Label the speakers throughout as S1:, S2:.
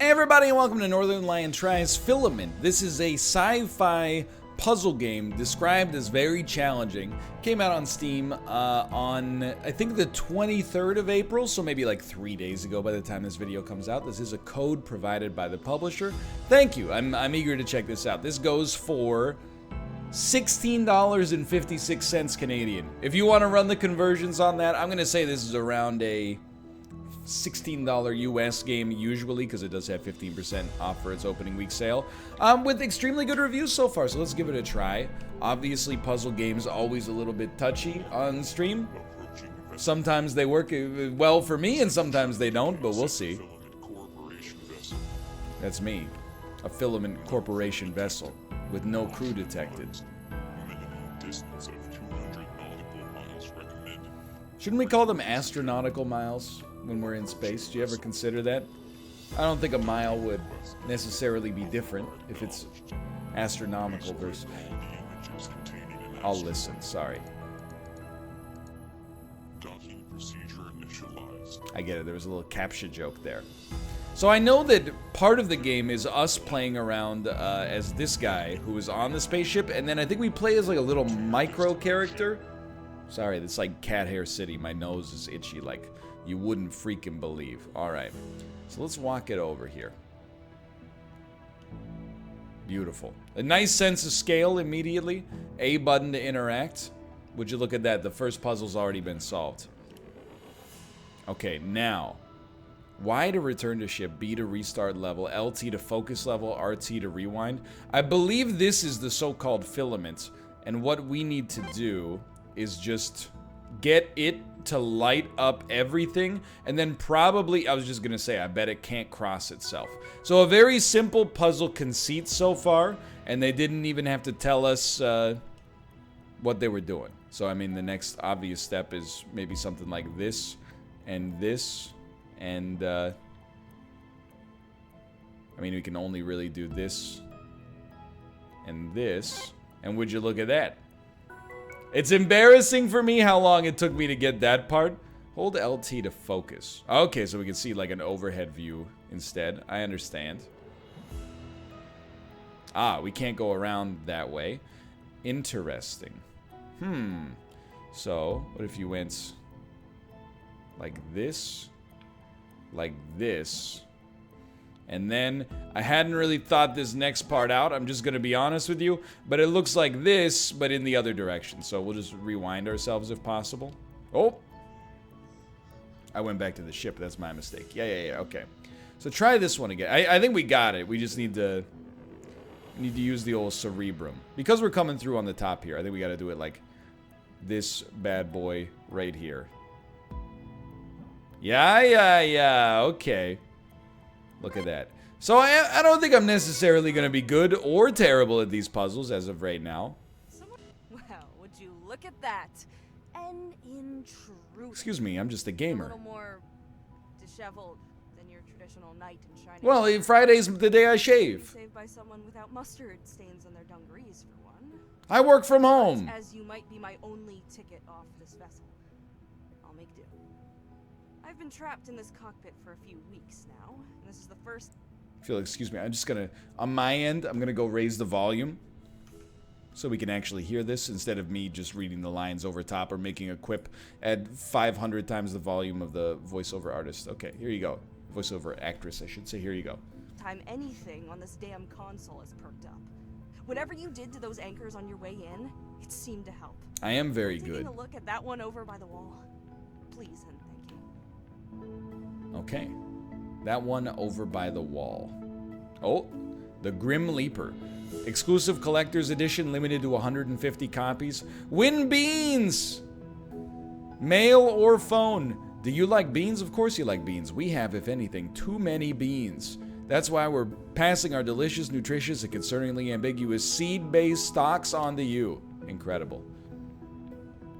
S1: Hey everybody, and welcome to Northernlion Tries Filament. This is a sci-fi puzzle game described as very challenging. Came out on Steam on, I think, the 23rd of April, so maybe like 3 days ago by the time this video comes out. This is a code provided by the publisher. Thank you. I'm eager to check this out. This goes for $16.56 Canadian. If you want to run the conversions on that, I'm going to say this is around a $16 US game usually, because it does have 15% off for its opening week sale, with extremely good reviews so far, so let's give it a try. Obviously, puzzle games always a little bit touchy on stream. Sometimes they work well for me, and sometimes they don't, but we'll see. That's me. A Filament Corporation vessel, with no crew detected. Shouldn't we call them astronautical miles when we're in space? Do you ever consider that? I don't think a mile would necessarily be different if it's astronomical versus... I'll listen, sorry. I get it, there was a little captcha joke there. So I know that part of the game is us playing around as this guy who is on the spaceship, and then I think we play as like a little micro character. Sorry, that's like cat hair city. My nose is itchy like you wouldn't freaking believe. Alright, so let's walk it over here. Beautiful. A nice sense of scale immediately. A button to interact. Would you look at that? The first puzzle's already been solved. Okay, now. Y to return to ship, B to restart level, LT to focus level, RT to rewind. I believe this is the so-called filament, and what we need to do is just get it to light up everything, and then probably, I was just gonna say, I bet it can't cross itself. So a very simple puzzle conceit so far, and they didn't even have to tell us what they were doing. So I mean, the next obvious step is maybe something like this, and this, and I mean, we can only really do this, and this, and would you look at that? It's embarrassing for me how long it took me to get that part. Hold LT to focus. Okay, so we can see like an overhead view instead. I understand. Ah, we can't go around that way. Interesting. So, what if you went like this, and then I hadn't really thought this next part out, I'm just gonna be honest with you, but it looks like this, but in the other direction. So we'll just rewind ourselves if possible. Oh! I went back to the ship, that's my mistake. Yeah, okay. So try this one again. I think we got it. We just need to use the old cerebrum. Because we're coming through on the top here, I think we gotta do it like this bad boy right here. Yeah, okay. Look at that. So I don't think I'm necessarily going to be good or terrible at these puzzles as of right now.
S2: Well, would you look at that? An intruder.
S1: Excuse me, I'm just a gamer.
S2: A little more disheveled than your traditional knight in shining.
S1: Well, Friday's the day I shave.
S2: Saved by someone without mustard stains on their dungarees, for one.
S1: I work from home.
S2: As you might be my only ticket off this vessel, I'll make do. I've been trapped in this cockpit for a few weeks now, and this is the first...
S1: Excuse me, I'm just gonna, on my end, I'm gonna go raise the volume so we can actually hear this instead of me just reading the lines over top or making a quip at 500 times the volume of the voiceover artist. Okay, here you go. Voiceover actress, I should say. Here you go.
S2: Time anything on this damn console is perked up. Whatever you did to those anchors on your way in, it seemed to help.
S1: I am very good.
S2: Taking a look at that one over by the wall, please and thank you.
S1: Okay. That one over by the wall. Oh, the Grim Leaper. Exclusive collector's edition, limited to 150 copies. Win beans! Mail or phone. Do you like beans? Of course you like beans. We have, if anything, too many beans. That's why we're passing our delicious, nutritious, and concerningly ambiguous seed-based stocks on to you. Incredible.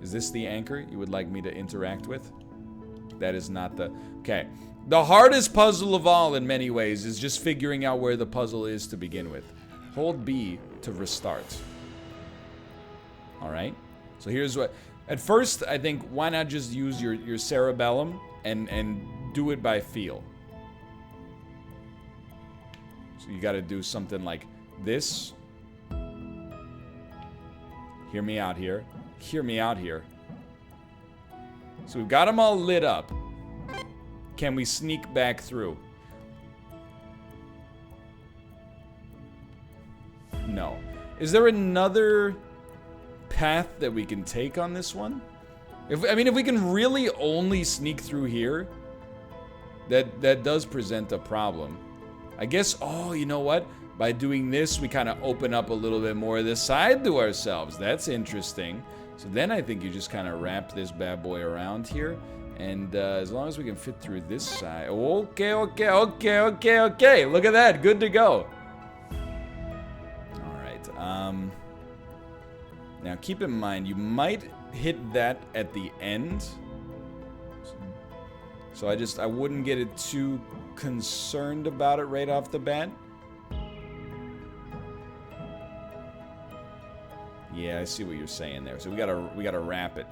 S1: Is this the anchor you would like me to interact with? That is not the... Okay. The hardest puzzle of all, in many ways, is just figuring out where the puzzle is to begin with. Hold B to restart. Alright? So here's what... At first, I think, why not just use your cerebellum and do it by feel? So you got to do something like this. Hear me out here. Hear me out here. So we've got them all lit up. Can we sneak back through? No. Is there another path that we can take on this one? If we can really only sneak through here, that does present a problem. I guess, oh, you know what? By doing this, we kind of open up a little bit more of this side to ourselves. That's interesting. So then I think you just kind of wrap this bad boy around here. And as long as we can fit through this side. Okay. Look at that. Good to go. All right. Now keep in mind, you might hit that at the end. So I wouldn't get it too concerned about it right off the bat. Yeah, I see what you're saying there. So we gotta wrap it.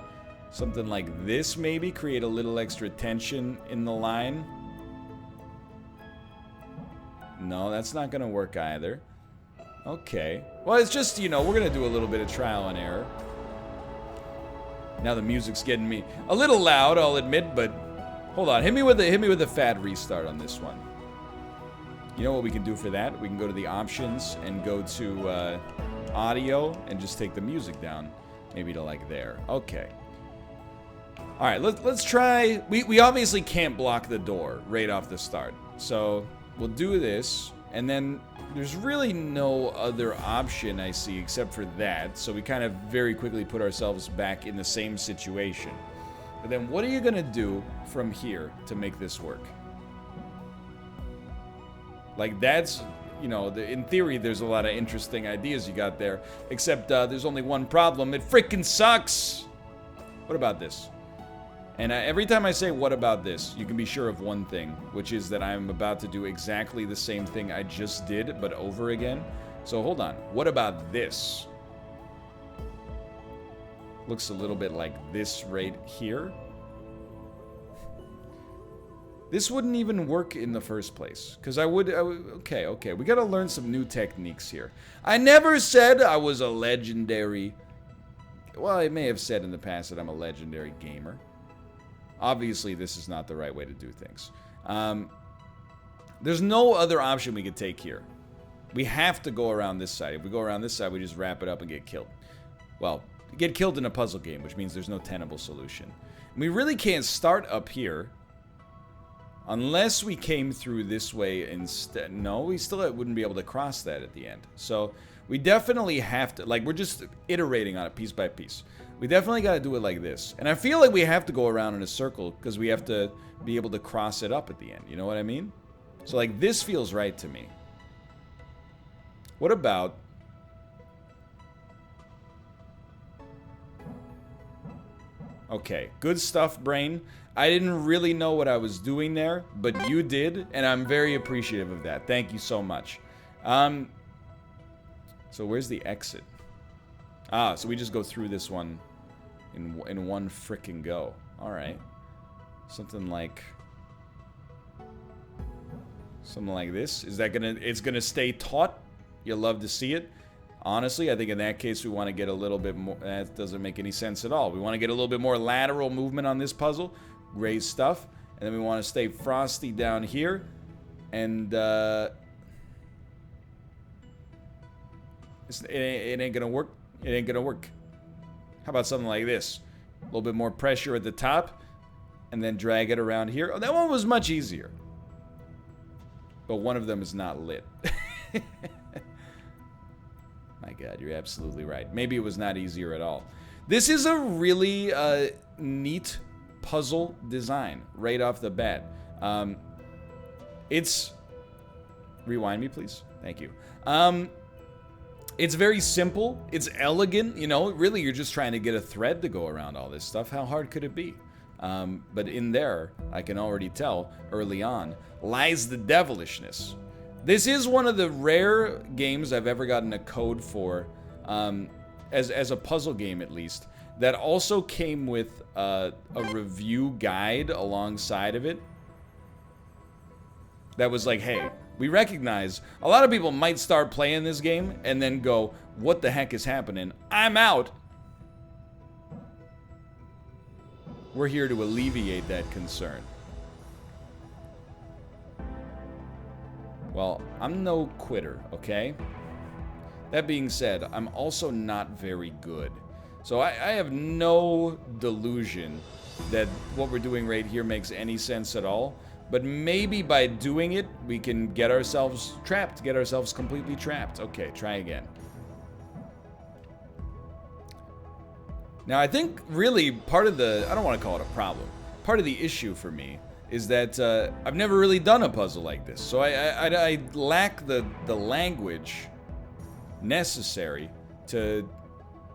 S1: Something like this, maybe create a little extra tension in the line. No, that's not gonna work either. Okay. Well, it's just, you know, we're gonna do a little bit of trial and error. Now the music's getting me a little loud, I'll admit, but hold on. Hit me with a fat restart on this one. You know what we can do for that? We can go to the options and go to audio and just take the music down, maybe to like there. Okay. All right, let's try. We obviously can't block the door right off the start, so we'll do this, and then there's really no other option I see except for that. So we kind of very quickly put ourselves back in the same situation. But then what are you gonna do from here to make this work? Like that's, you know, in theory, there's a lot of interesting ideas you got there. Except there's only one problem. It freaking sucks! What about this? And every time I say, what about this, you can be sure of one thing, which is that I'm about to do exactly the same thing I just did, but over again. So hold on. What about this? Looks a little bit like this right here. This wouldn't even work in the first place, because okay, we gotta learn some new techniques here. I never said I was a legendary, well, I may have said in the past that I'm a legendary gamer. Obviously, this is not the right way to do things. There's no other option we could take here. We have to go around this side. If we go around this side, we just wrap it up and get killed. Well, get killed in a puzzle game, which means there's no tenable solution. And we really can't start up here. Unless we came through this way instead. No, we still wouldn't be able to cross that at the end. So we definitely have to, like, we're just iterating on it piece by piece. We definitely got to do it like this. And I feel like we have to go around in a circle because we have to be able to cross it up at the end. You know what I mean? So, like, this feels right to me. What about... Okay, good stuff, brain. I didn't really know what I was doing there, but you did, and I'm very appreciative of that. Thank you so much. So where's the exit? Ah, so we just go through this one in one frickin' go. All right. Something like this. Is that gonna? It's gonna stay taut. You'll love to see it. Honestly, I think in that case we want to get a little bit more. That doesn't make any sense at all. We want to get a little bit more lateral movement on this puzzle. Great stuff. And then we want to stay frosty down here. And it ain't gonna work. It ain't gonna work. How about something like this? A little bit more pressure at the top. And then drag it around here. Oh, that one was much easier. But one of them is not lit. My God, you're absolutely right. Maybe it was not easier at all. This is a really neat puzzle design right off the bat. It's... Rewind me, please. Thank you. It's very simple. It's elegant. You know, really, you're just trying to get a thread to go around all this stuff. How hard could it be? But in there, I can already tell early on, lies the devilishness. This is one of the rare games I've ever gotten a code for, as a puzzle game at least, that also came with a review guide alongside of it. That was like, hey, We recognize a lot of people might start playing this game and then go, what the heck is happening? I'm out. We're here to alleviate that concern. Well, I'm no quitter, okay? That being said, I'm also not very good. So I have no delusion that what we're doing right here makes any sense at all. But maybe by doing it, we can get ourselves trapped, get ourselves completely trapped. Okay, try again. Now, I think really part of the, I don't want to call it a problem, part of the issue for me is that I've never really done a puzzle like this. So I lack the language necessary to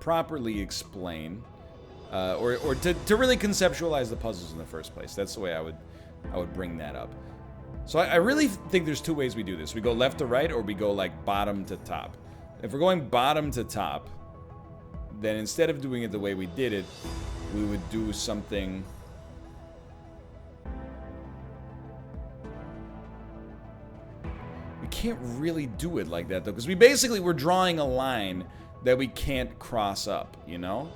S1: properly explain or to really conceptualize the puzzles in the first place. That's the way I would bring that up. So I really think there's two ways we do this. We go left to right, or we go like bottom to top. If we're going bottom to top, then instead of doing it the way we did it, we would do something... We can't really do it like that, though, because we're drawing a line that we can't cross up, you know?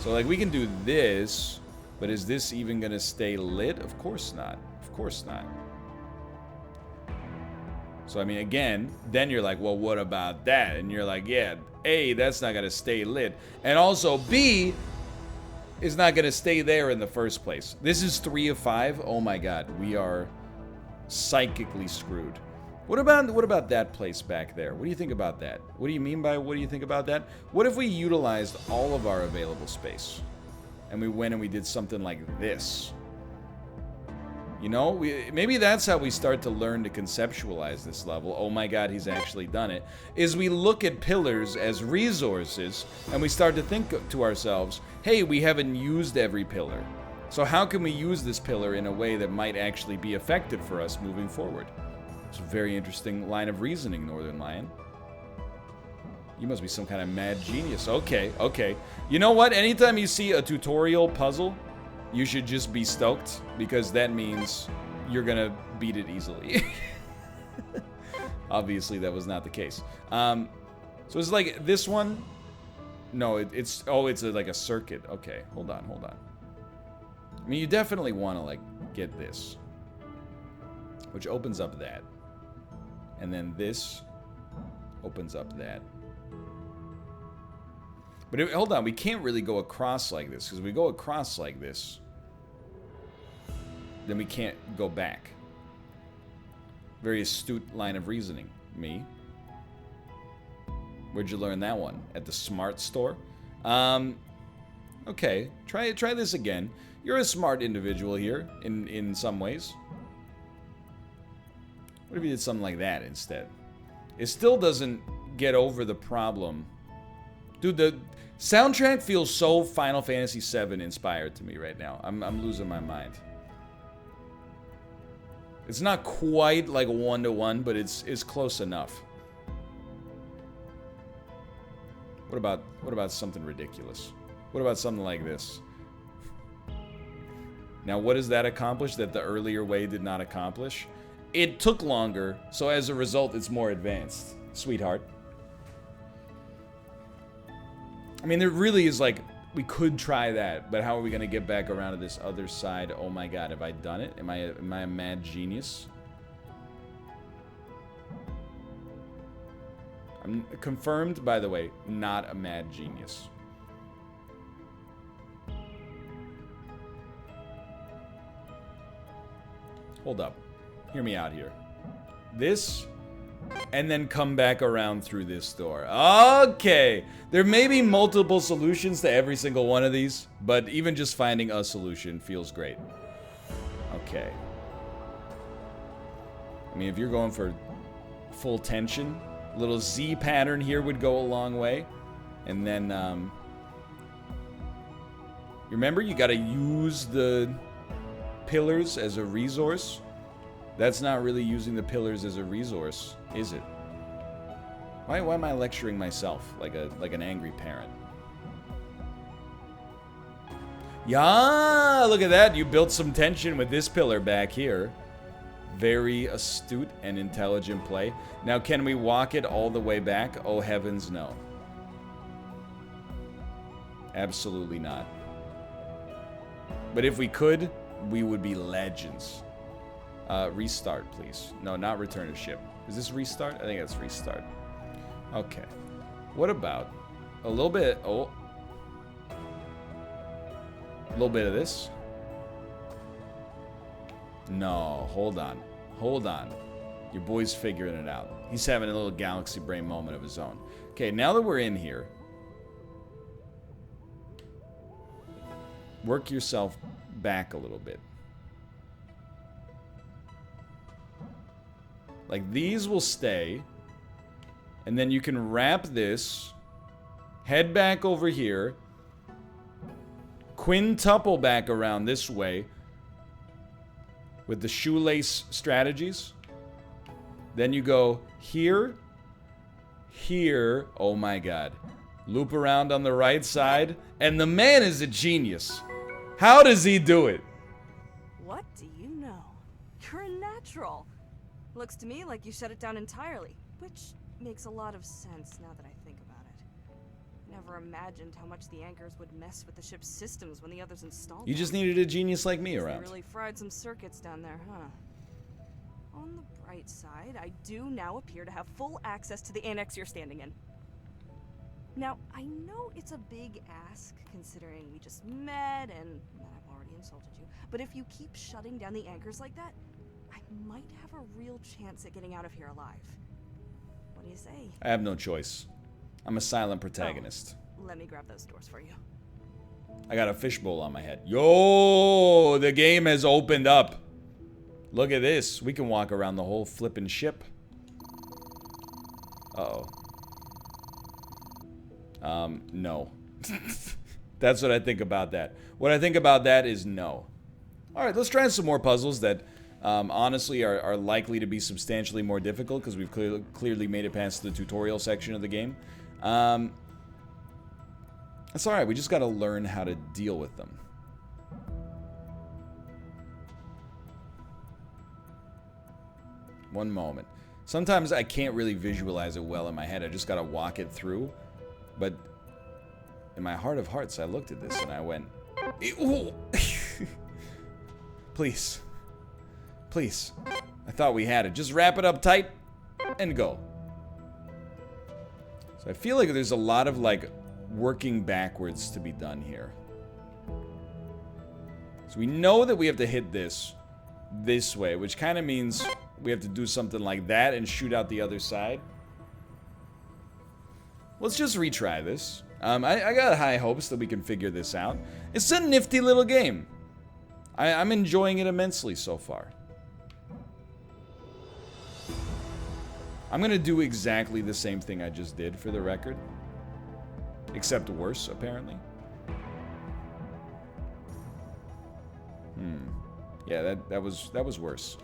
S1: So, like, we can do this, but is this even going to stay lit? Of course not. Of course not. So, I mean, again, then you're like, well, what about that? And you're like, yeah, A, that's not going to stay lit. And also, B, is not going to stay there in the first place. This is 3 of 5. Oh, my God. We are psychically screwed. What about that place back there? What do you think about that? What do you mean by what do you think about that? What if we utilized all of our available space and we went and we did something like this? You know, maybe that's how we start to learn to conceptualize this level. Oh my God, he's actually done it. Is we look at pillars as resources and we start to think to ourselves, hey, we haven't used every pillar. So how can we use this pillar in a way that might actually be effective for us moving forward? It's a very interesting line of reasoning, Northernlion. You must be some kind of mad genius. Okay, okay. You know what? Anytime you see a tutorial puzzle, you should just be stoked, because that means you're gonna beat it easily. Obviously, that was not the case. So it's like this one. No, it's like a circuit. Okay, hold on. I mean, you definitely want to like get this, which opens up that. And then this opens up that. But hold on, we can't really go across like this, because we go across like this, then we can't go back. Very astute line of reasoning. Me. Where'd you learn that one? At the smart store? Okay, try this again. You're a smart individual here, in some ways. What if you did something like that instead? It still doesn't get over the problem. Dude, the soundtrack feels so Final Fantasy VII inspired to me right now. I'm losing my mind. It's not quite like a one-to-one, but it's close enough. What about something ridiculous? What about something like this? Now, what does that accomplish that the earlier way did not accomplish? It took longer, so as a result, it's more advanced. Sweetheart. I mean, there really is like, we could try that, but how are we going to get back around to this other side? Oh my God, have I done it? Am I a mad genius? I'm confirmed, by the way, not a mad genius. Hold up. Hear me out here. This, and then come back around through this door. Okay. There may be multiple solutions to every single one of these, but even just finding a solution feels great. Okay. I mean, if you're going for full tension, a little Z pattern here would go a long way. And then, remember, you gotta use the pillars as a resource. That's not really using the pillars as a resource, is it? Why am I lecturing myself like an angry parent? Yeah, look at that. You built some tension with this pillar back here. Very astute and intelligent play. Now, can we walk it all the way back? Oh, heavens, no. Absolutely not. But if we could, we would be legends. Restart, please. No, not return to ship. Is this restart? I think that's restart. Okay. What about a little bit... Oh. A little bit of this. No, hold on. Hold on. Your boy's figuring it out. He's having a little galaxy brain moment of his own. Okay, now that we're in here, work yourself back a little bit. Like, these will stay. And then you can wrap this. Head back over here. Quintuple back around this way. With the shoelace strategies. Then you go here. Here. Oh my god. Loop around on the right side. And the man is a genius. How does he do it?
S2: What do you know? You're a natural. Looks to me like you shut it down entirely, which makes a lot of sense now that I think about it. Never imagined how much the anchors would mess with the ship's systems when the others installed
S1: You
S2: them.
S1: just needed a genius like me
S2: They
S1: around.
S2: really fried some circuits down there, huh? On the bright side, I do now appear to have full access to the annex you're standing in. Now, I know it's a big ask, considering we just met and I've already insulted you, but if you keep shutting down the anchors like that, I might have a real chance at getting out of here alive. What do you say?
S1: I have no choice. I'm a silent protagonist.
S2: Oh, let me grab those doors for you.
S1: I got a fishbowl on my head. Yo, the game has opened up. Look at this. We can walk around the whole flippin' ship. Uh-oh. No. That's what I think about that. What I think about that is no. Alright, let's try some more puzzles that honestly are likely to be substantially more difficult because we've clearly made it past the tutorial section of the game. That's alright, we just gotta learn how to deal with them. One moment. Sometimes I can't really visualize it well in my head. I just gotta walk it through. But in my heart of hearts, I looked at this and I went, ew. Please. Please. I thought we had it. Just wrap it up tight and go. So I feel like there's a lot of, like, working backwards to be done here. So we know that we have to hit this way, which kind of means we have to do something like that and shoot out the other side. Let's just retry this. I got high hopes that we can figure this out. It's a nifty little game. I'm enjoying it immensely so far. I'm gonna do exactly the same thing I just did for the record. Except worse, apparently. Yeah, that was worse.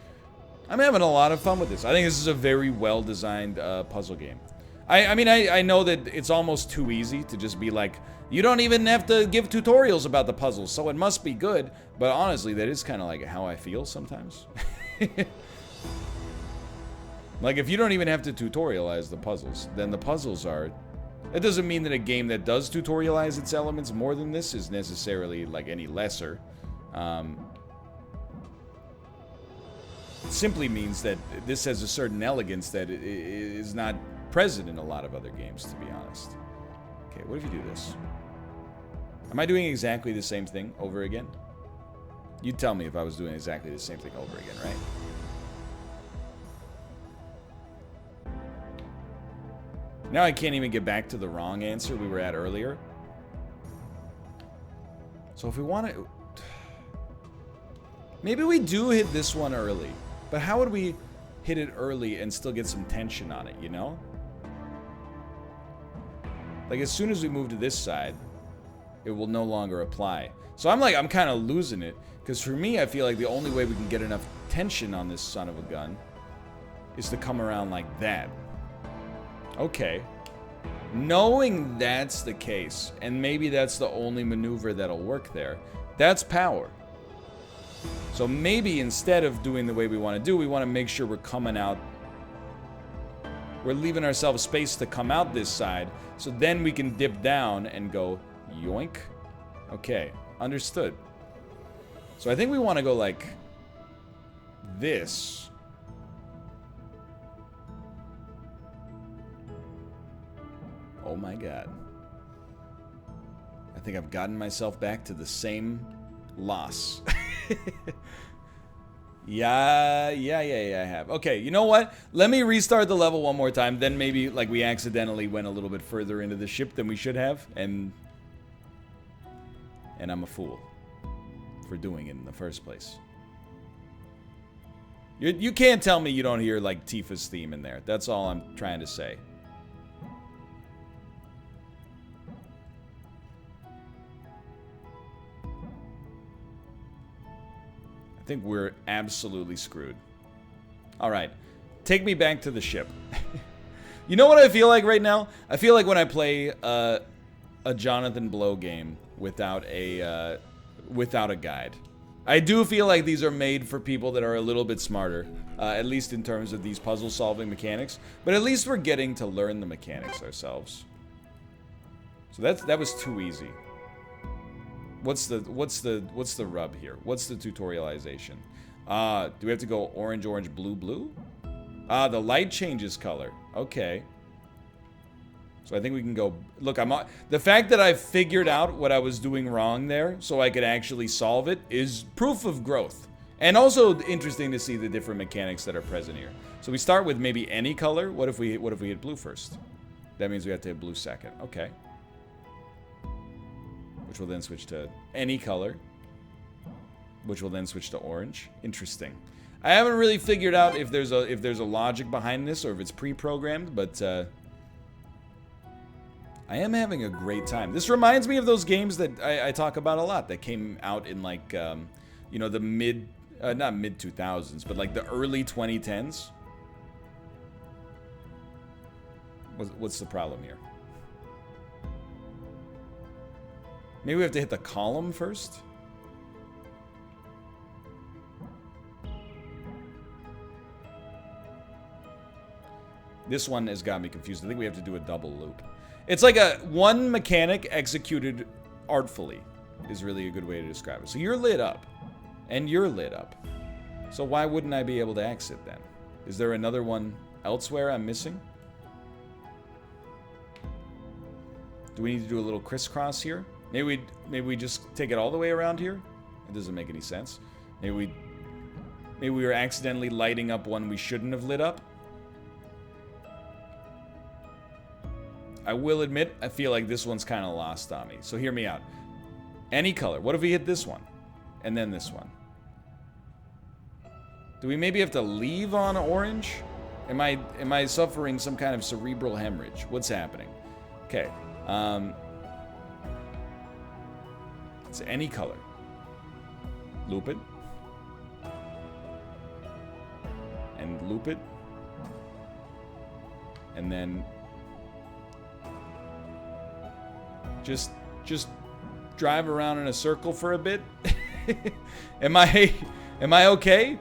S1: I'm having a lot of fun with this. I think this is a very well-designed puzzle game. I mean, I know that it's almost too easy to just be like, you don't even have to give tutorials about the puzzles, so it must be good. But honestly, that is kind of like how I feel sometimes. Like, if you don't even have to tutorialize the puzzles, then the puzzles are... It doesn't mean that a game that does tutorialize its elements more than this is necessarily, like, any lesser. It simply means that this has a certain elegance that is not present in a lot of other games, to be honest. Okay, what if you do this? Am I doing exactly the same thing over again? You'd tell me if I was doing exactly the same thing over again, right? Now I can't even get back to the wrong answer we were at earlier. So if we want to... Maybe we do hit this one early. But how would we hit it early and still get some tension on it, you know? Like, as soon as we move to this side, it will no longer apply. So I'm kind of losing it. Because for me, I feel like the only way we can get enough tension on this son of a gun is to come around like that. Okay. Knowing that's the case, and maybe that's the only maneuver that'll work there, that's power. So maybe instead of doing the way we want to do, we want to make sure we're coming out. We're leaving ourselves space to come out this side. So then we can dip down and go yoink. Okay, understood. So I think we want to go like this. Oh my god. I think I've gotten myself back to the same loss. Yeah, I have. Okay, you know what? Let me restart the level one more time. Then maybe, like, we accidentally went a little bit further into the ship than we should have. And I'm a fool for doing it in the first place. You can't tell me you don't hear, like, Tifa's theme in there. That's all I'm trying to say. I think we're absolutely screwed. Alright. Take me back to the ship. You know what I feel like right now? I feel like when I play a Jonathan Blow game without a guide. I do feel like these are made for people that are a little bit smarter. At least in terms of these puzzle-solving mechanics. But at least we're getting to learn the mechanics ourselves. So that was too easy. What's the rub here? What's the tutorialization? Do we have to go orange, orange, blue, blue? The light changes color. Okay. So I think we can go... Look, the fact that I figured out what I was doing wrong there so I could actually solve it is proof of growth. And also interesting to see the different mechanics that are present here. So we start with maybe any color. What if we hit blue first? That means we have to hit blue second. Okay. Which will then switch to any color. Which will then switch to orange. Interesting. I haven't really figured out if there's a logic behind this or if it's pre-programmed, but I am having a great time. This reminds me of those games that I talk about a lot that came out in like you know, the not mid 2000s, but like the early 2010s. What's the problem here? Maybe we have to hit the column first? This one has got me confused. I think we have to do a double loop. It's like one mechanic executed artfully is really a good way to describe it. So you're lit up. And you're lit up. So why wouldn't I be able to exit then? Is there another one elsewhere I'm missing? Do we need to do a little crisscross here? Maybe we just take it all the way around here? It doesn't make any sense. Maybe we were accidentally lighting up one we shouldn't have lit up? I will admit, I feel like this one's kind of lost on me. So hear me out. Any color. What if we hit this one? And then this one? Do we maybe have to leave on orange? Am I suffering some kind of cerebral hemorrhage? What's happening? Okay. It's any color. Loop it. And loop it. And then just drive around in a circle for a bit. Am I okay?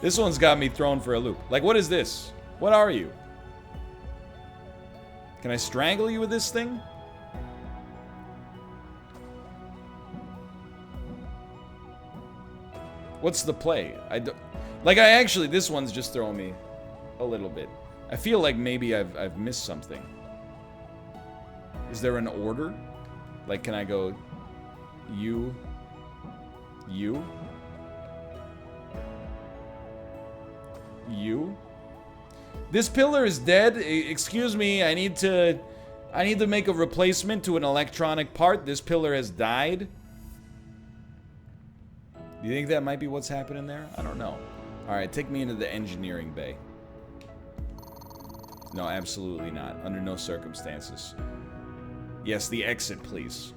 S1: This one's got me thrown for a loop. Like, what is this? What are you? Can I strangle you with this thing? What's the play? This one's just throwing me a little bit. I feel like maybe I've missed something. Is there an order? Like, can I go you? This pillar is dead. Excuse me, I need to make a replacement to an electronic part. This pillar has died. Do you think that might be what's happening there? I don't know. Alright, take me into the engineering bay. No, absolutely not. Under no circumstances. Yes, the exit, please.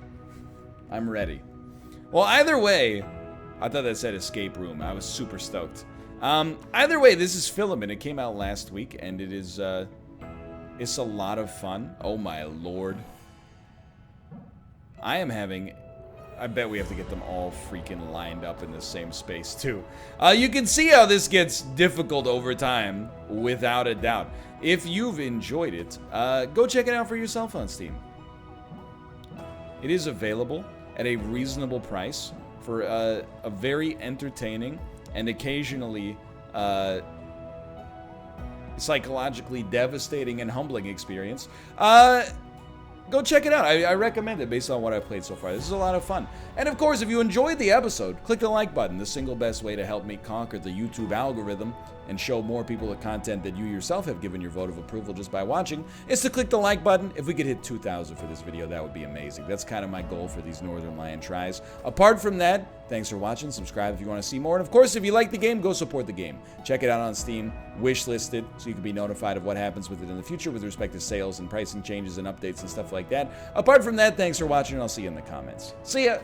S1: I'm ready. Well, either way, I thought that said escape room. I was super stoked. Either way, this is Filament. It came out last week, and it is, it's a lot of fun. Oh my lord. I am having I bet we have to get them all freaking lined up in the same space too. You can see how this gets difficult over time, without a doubt. If you've enjoyed it, go check it out for yourself on Steam. It is available at a reasonable price for a very entertaining and occasionally psychologically devastating and humbling experience. Go check it out. I recommend it based on what I've played so far. This is a lot of fun. And of course, if you enjoyed the episode, click the like button. The single best way to help me conquer the YouTube algorithm and show more people the content that you yourself have given your vote of approval just by watching is to click the like button. If we could hit 2,000 for this video, that would be amazing. That's kind of my goal for these Northernlion tries. Apart from that, thanks for watching. Subscribe if you want to see more. And of course, if you like the game, go support the game. Check it out on Steam. Wishlist it so you can be notified of what happens with it in the future with respect to sales and pricing changes and updates and stuff like that. Apart from that, thanks for watching, and I'll see you in the comments. See ya!